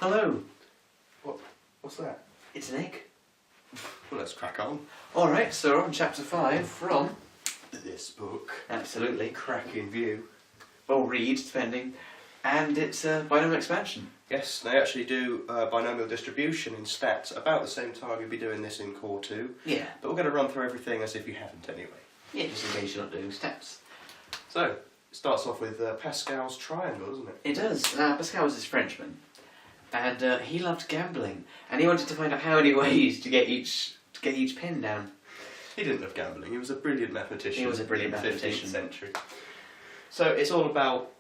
Hello. What's that? It's an egg. Well, let's crack on. Alright, so we're on chapter 5 from... This book. Absolutely. Cracking view. Or read, depending. And it's binomial expansion. Yes, they actually do binomial distribution in stats about the same time you'll be doing this in Core 2. Yeah. But we're going to run through everything as if you haven't anyway. Yeah, just in case you're not doing steps. So, it starts off with Pascal's triangle, doesn't it? It does. Pascal was this Frenchman. And he loved gambling. And he wanted to find out how many ways to get each pin down. He didn't love gambling, he was a brilliant mathematician. He was a brilliant in the mathematician. 15th century. So it's all about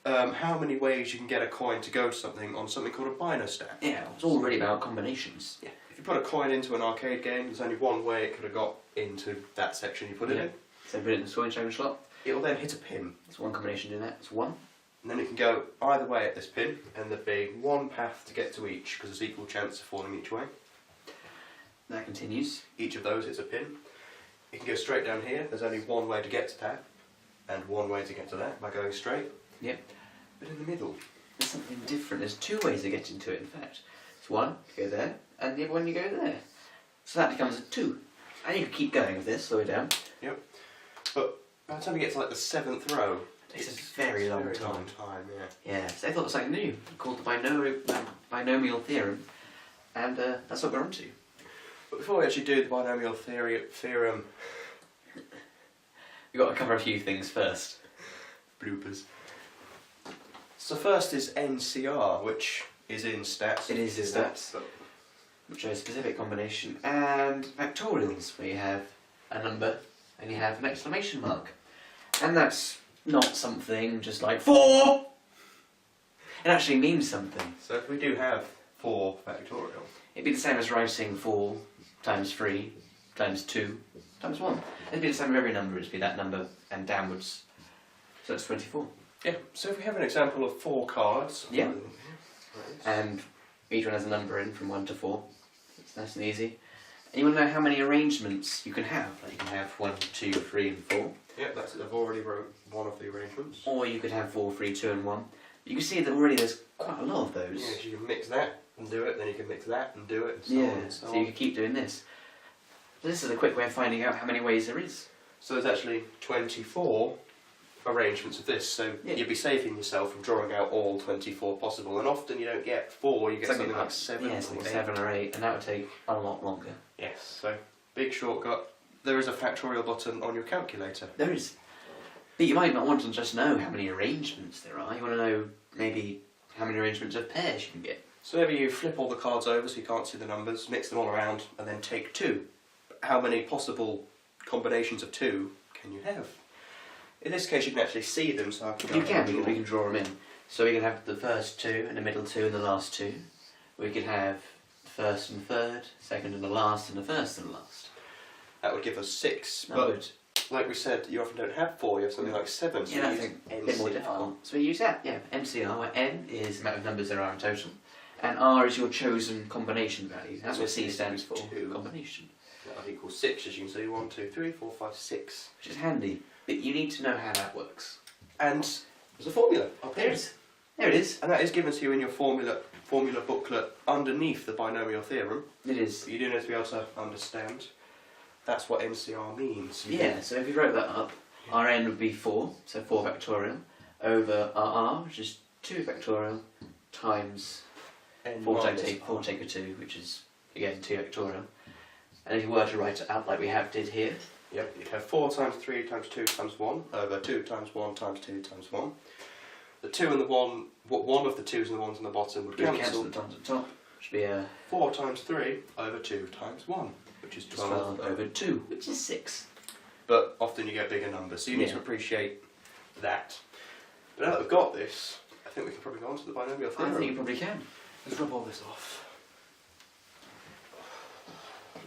how many ways you can get a coin to go to something on something called a binostat. Yeah, it's all really about combinations. Yeah. If you put a coin into an arcade game, there's only one way it could have got into that section you put it in. So put it in the scoring challenge slot. It'll then hit a pin. That's one combination doing that. It's one. And then it can go either way at this pin, and there'd be one path to get to each, because there's equal chance of falling each way. That continues. Each of those is a pin. It can go straight down here, there's only one way to get to that, and one way to get to that by going straight. Yep. But in the middle, there's something different. There's two ways of getting to it, in fact. It's one, you go there, and the other one you go there. So that becomes a 2. And you can keep going with this, slow it down. Yep. But by the time you get to like the 7th row, it's a very long time. Yeah, so I thought it was something new, called the binomial theorem, and that's what we're on to. But before we actually do the binomial theorem, we've got to cover a few things first. Bloopers. So first is NCR, which is in stats. It is in stats, which is a specific combination, and factorials, where you have a number and you have an exclamation mark. And that's not something just like 4! It actually means something. So if we do have 4 factorial, it'd be the same as writing 4 times 3 times 2 times 1. It'd be the same with every number, it'd be that number and downwards. So it's 24. Yeah, so if we have an example of 4 cards. Yeah. And each one has a number in from 1 to 4. It's nice and easy. And you want to know how many arrangements you can have. Like you can have 1, 2, 3 and 4. Yeah, that's it. I've already wrote one of the arrangements. Or you could have 4, 3, 2 and 1. You can see that already there's quite a lot of those. Yeah, so you can mix that and do it, then you can mix that and do it, and so on and so on. So you can keep doing this. So this is a quick way of finding out how many ways there is. So there's actually 24 arrangements of this, so you'd be saving yourself from drawing out all 24 possible, and often you don't get 4, you get something like 7 or 8. 7 or 8, and that would take a lot longer. Yes, so big shortcut. There is a factorial button on your calculator. There is. But you might not want to just know how many arrangements there are, you want to know maybe how many arrangements of pairs you can get. So maybe you flip all the cards over so you can't see the numbers, mix them all around, and then take 2. How many possible combinations of 2 can you have? In this case you can actually see them, so I can we can draw them in. So we can have the first 2, and the middle 2, and the last 2. We could have the first and third, second and the last, and the first and the last. That would give us 6, that but would. Like we said, you often don't have 4, you have something like 7, so yeah, you that's use a bit more difficult. So we use that, yeah, NCR, where N is the amount of numbers there are in total, and R is your chosen combination value. That's what C stands for, 2. Combination. That equals 6, as you can see, 1, 2, 3, 4, 5, 6. Which is handy, but you need to know how that works. And there's a formula up here. There it is. And that is given to you in your formula booklet underneath the binomial theorem. It is. But you do need to be able to understand. That's what NCR means. Yeah, so if you wrote that up, our N would be 4, so 4 factorial, over our R, which is 2 factorial, times N 4 take a 2, which is, again, 2 factorial. And if you were to write it out like we did here, yep, you'd have 4 times 3 times 2 times 1 over 2 times 1 times 2 times 1. The 2 and the 1, one of the 2's and the 1's on the bottom would cancel. The times at the top, which would be 4 times 3 over 2 times 1, which is 12 over 2, which is 6. But often you get bigger numbers, so you need to appreciate that. But now that we've got this, I think we can probably go on to the binomial theorem. I think you probably can. Let's rub all this off.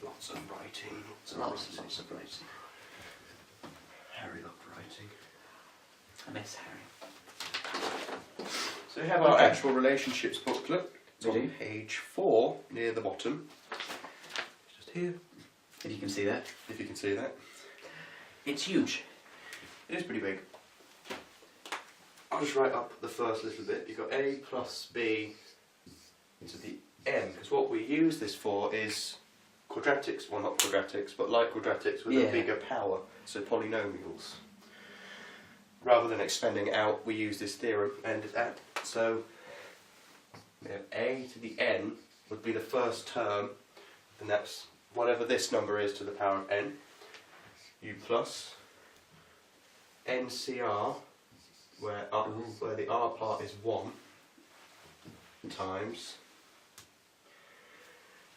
Lots of writing. Lots of writing. Harry loved writing. I miss Harry. So we have our actual relationships booklet. It's We on do. page 4, near the bottom. Just here, If you can see that. if you can see that. It's huge. It is pretty big. I'll just write up the first little bit. You've got A plus B to the n, because what we use this for is quadratics, well not quadratics, but like quadratics with a bigger power, so polynomials. Rather than expanding it out, we use this theorem and add. So we have a to the n would be the first term, and that's whatever this number is to the power of n, u plus ncr, where the r part is 1, times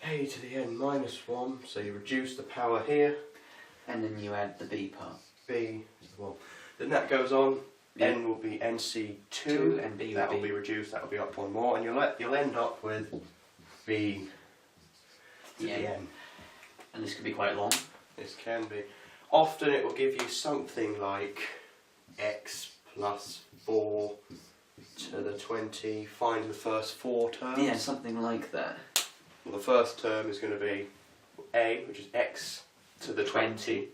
a to the n minus 1, so you reduce the power here. And then you add the b part. B is the 1. Then that goes on, n will be nc2, and b that will be reduced, that will be up one more, and you'll end up with b to the n. And this can be quite long. This can be. Often it will give you something like x plus 4 to the 20, find the first 4 terms. Yeah, something like that. Well, the first term is going to be a, which is x to the 20,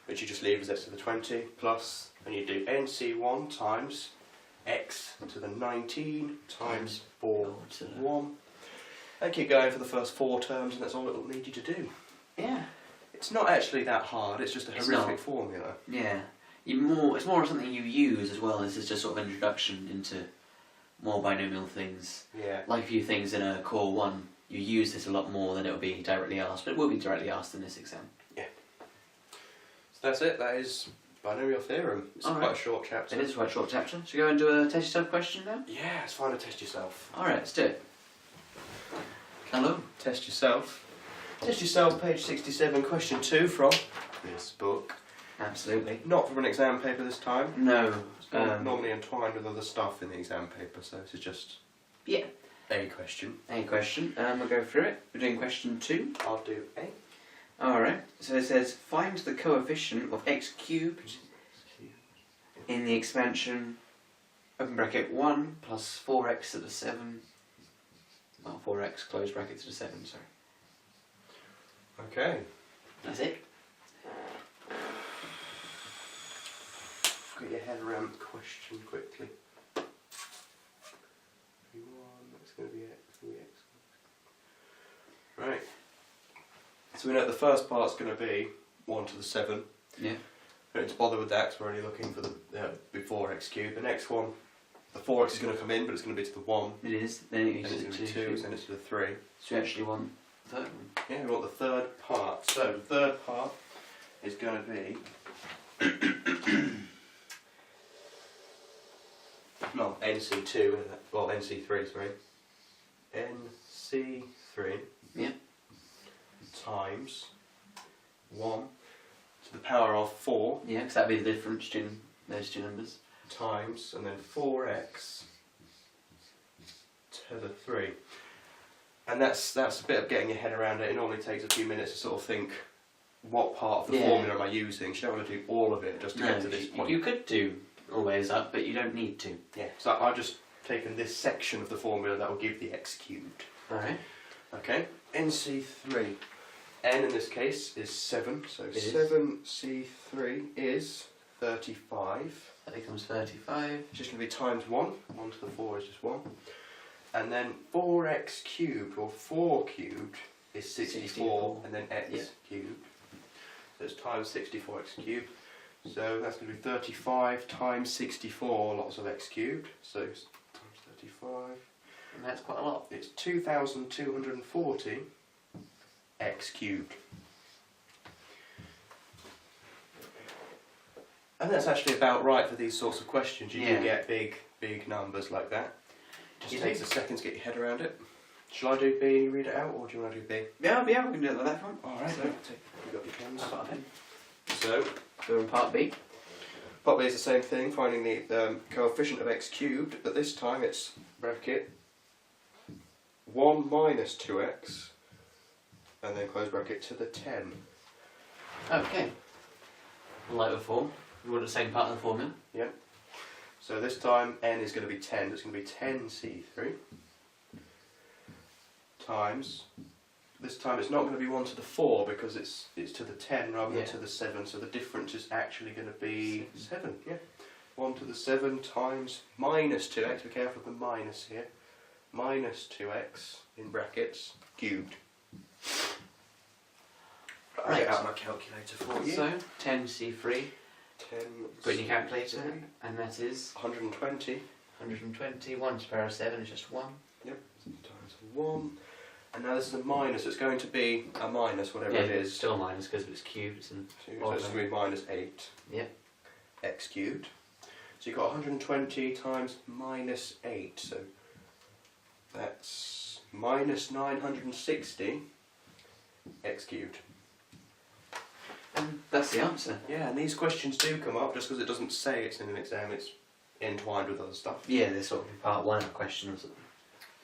which you just leave as x to the 20, plus, and you do nc1 times x to the 19 times 4 to 1. And keep going for the first 4 terms, and that's all it will need you to do. Yeah. It's not actually that hard, it's just a horrific formula. Yeah. It's more of something you use as well. This is just sort of an introduction into more binomial things. Yeah. Like a few things in a core 1, you use this a lot more than it will be directly asked, but it will be directly asked in this exam. Yeah. So that's it, that is binomial theorem. It's quite a short chapter. It is quite a short chapter. Should we go and do a test yourself question now? Yeah, it's fine to test yourself. Alright, let's do it. Hello? Test yourself. Test yourself, page 67, question 2 from this book. Absolutely. Not from an exam paper this time. No. It's normally entwined with other stuff in the exam paper, so this is just a question. A question. We'll go through it. We're doing question 2. I'll do A. Alright, so it says, find the coefficient of x cubed in the expansion, open bracket 1 plus 4x to the 7, well, 4x, close bracket to the 7, sorry. Okay. That's it. Get your head around the question quickly. That's going to be x. Right. So we know the first part's going to be 1 to the 7. Yeah. We don't need to bother with that because we're only looking for the before x cubed. The next one, the 4x is going to come in, but it's going to be to the 1. It is. Then it Then it's uses going to be 2, then it's to the 3. So we actually want the third one. Yeah, we want the third part. So the third part is going to be no, NC2, well NC3, sorry. NC3 times 1 to the power of 4. Yeah, because that'd be the difference between those two numbers. Times, and then 4x to the 3. And that's a bit of getting your head around it. It normally takes a few minutes to sort of think, what part of the formula am I using? You don't want to do all of it just to get to this point. You could do always up, but you don't need to. Yeah, so I've just taken this section of the formula that will give the x cubed. Alright. Okay, NC3. N in this case is 7, so 7C3 is 35. That becomes 35. It's just going to be times 1. 1 to the 4 is just 1. And then 4x cubed, or 4 cubed, is 64, and then x cubed. So it's times 64x cubed. So that's going to be 35 times 64, lots of x cubed. So times 35. And that's quite a lot. It's 2,240 x cubed. And that's actually about right for these sorts of questions. You do get big numbers like that. Just takes a second to get your head around it. Shall I do B and you read it out, or do you want to do B? Yeah, we can do it like that one. Alright, so you've got your pens. I've got a pen. So, we're in part B. Part B is the same thing, finding the coefficient of x cubed, but this time it's bracket 1 minus 2x, and then close bracket to the 10. Okay. Like before, we want the same part of the formula. Yep. So this time n is going to be 10, it's going to be 10c3 times, this time it's not going to be 1 to the 4 because it's to the 10 rather than to the 7, so the difference is actually going to be 7. Yeah. 1 to the 7 times minus 2x, be careful of the minus here, minus 2x in brackets cubed. I'll Right. get out my calculator for you. So 10C3. 10 Put in your calculator, and that is 120. 120. 1 to the power of 7 is just 1. Yep, times 1. And now this is a minus, so it's going to be a minus, whatever it It's is. still minus because it's cubed. And So it's going to be minus 8. Yep. X cubed. So you've got 120 times minus 8, so that's minus 960 x cubed. and that's the answer. Yeah, and these questions do come up just because it doesn't say it's in an exam, it's entwined with other stuff. Yeah, they're sort of part 1 of the question or something.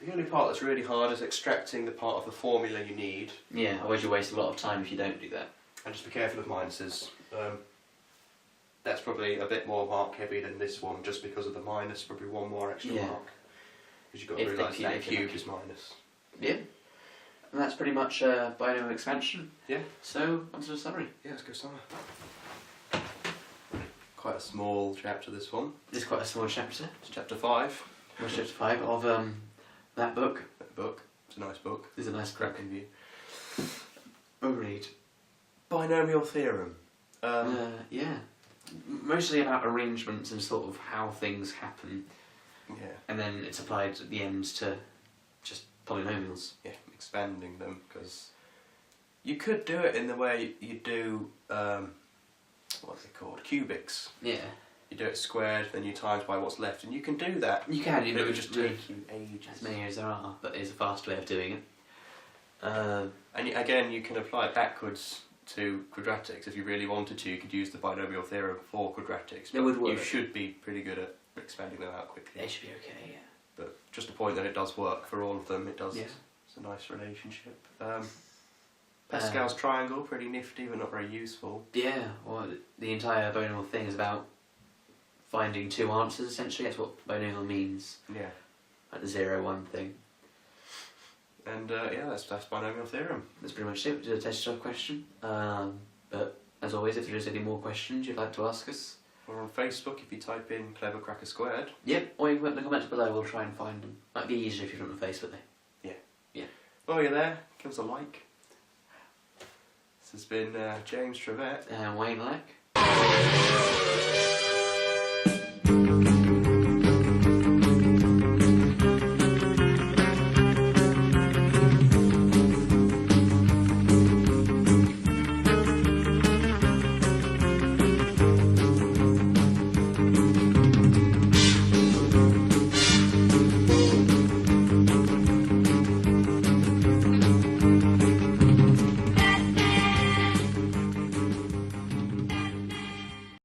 The only part that's really hard is extracting the part of the formula you need. Yeah, otherwise you waste a lot of time if you don't do that. And just be careful of minuses. That's probably a bit more mark heavy than this one, just because of the minus, probably one more extra Yeah. mark. Because you've got to If the realise cu- that if the cube cu- is minus. Yeah. And that's pretty much binomial expansion. Yeah. So, onto the summary. Yeah, let's go somewhere. Quite a small chapter, this one. This is quite a small chapter. It's chapter 5. Well, chapter 5 of that book. That book. It's a nice book. There's a nice crack in view. We'll read. Binomial theorem. Yeah. Mostly about arrangements and sort of how things happen. Yeah. And then it's applied at the end to just polynomials. Yeah, expanding them, because you could do it in the way you do, what's it called, cubics. Yeah. You do it squared, then you times by what's left, and you can do that. You can, But it would just really- take you ages. as many as there are, but there's a fast way of doing it. And again, you can apply it backwards to quadratics. If you really wanted to, you could use the binomial theorem for quadratics. It would but you work. should be pretty good at expanding them out quickly. They should be okay, yeah. But just a point that it does work for all of them. It does. Yeah. It's a nice relationship. Pascal's triangle, pretty nifty, but not very useful. Yeah, well, the entire binomial thing is about finding two answers, essentially. That's what binomial means. Yeah. Like the 0-1 thing. And yeah, that's binomial theorem. That's pretty much it. We did a test job question. But as always, if there's any more questions you'd like to ask us, Or on Facebook, if you type in Clever Cracker Squared. yep, or you can put in the comments below, we'll try and find them. Might be easier if you're on Facebook though. While you're there, give us a like. This has been James Trevette. Wayne Lack.